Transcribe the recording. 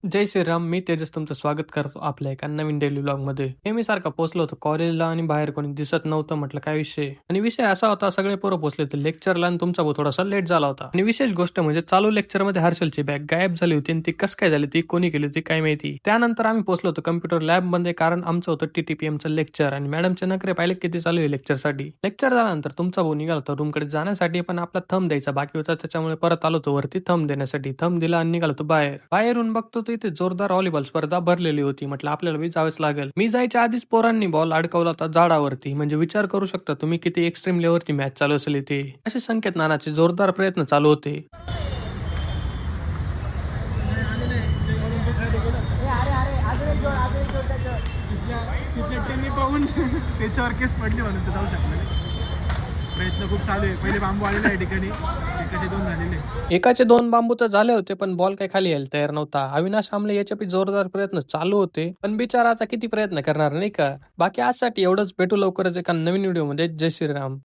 जय श्रीराम. मी तेजस तुमचं स्वागत करतो आपल्या एका नवीन डेली व्लॉग मध्ये. नेहमीसारखा पोहोचलो होतो कॉलेजला आणि बाहेर कोणी दिसत नव्हतं. म्हटलं काय विषय, आणि विषय असा होता सगळे पोरं पोहोचले होते लेक्चरला आणि तुमचा भाऊ थोडासा लेट झाला होता. आणि विशेष गोष्ट म्हणजे चालू लेक्चर मध्ये हर्षलची बॅग गायब झाली होती आणि ती कस काय झाली, ती कोणी केली होती काय माहिती. त्यानंतर आम्ही पोहोचलो होतो कम्प्युटर लॅब मध्ये, कारण आमचं होतं टीटीपीएमचं लेक्चर आणि मॅडमचे नखरे पाहिले किती चालू आहे लेक्चरसाठी. लेक्चर झाल्यानंतर तुमचा भाऊ निघाला होता रूमकडे जाण्यासाठी, पण आपला थंब द्यायचा बाकी होता, त्याच्यामुळे परत आलो होतो वरती थंब देण्यासाठी. थंब दिला आणि निघालो होतो बाहेर. बाहेरून बघतो तर इथे जोरदार व्हॉलीबॉल स्पर्धा भरलेली होती. म्हटलं आपल्याला बी जावंच लागेल. मी जायच्या आधीच पोरांनी बॉल अडकवला होता झाडावरती. म्हणजे विचार करू शकता तुम्ही किती एक्स्ट्रीम लेवलची मॅच चालू असेल इथे. असे संकेत नानाचे जोरदार प्रयत्न चालू होते. तिथल्या त्यांनी पाहून त्याच्यावर केस पडली म्हणून ते जाऊ शकले. प्रयत्न खूप चालू आहे. पहिले बांबू आलेला आहे ठिकाणी, एकाचे दोन झालेले. एकाचे 2 बांबू तर झाले होते, पण बॉल काही खाली यायला तयार नव्हता. अविनाश आमले याच्या बी जोरदार प्रयत्न चालू होते, पण बिचारा आता किती प्रयत्न करणार नाही का. बाकी आजसाठी एवढंच. भेटू लवकरच एका नवीन व्हिडिओ मध्ये. जय श्रीराम.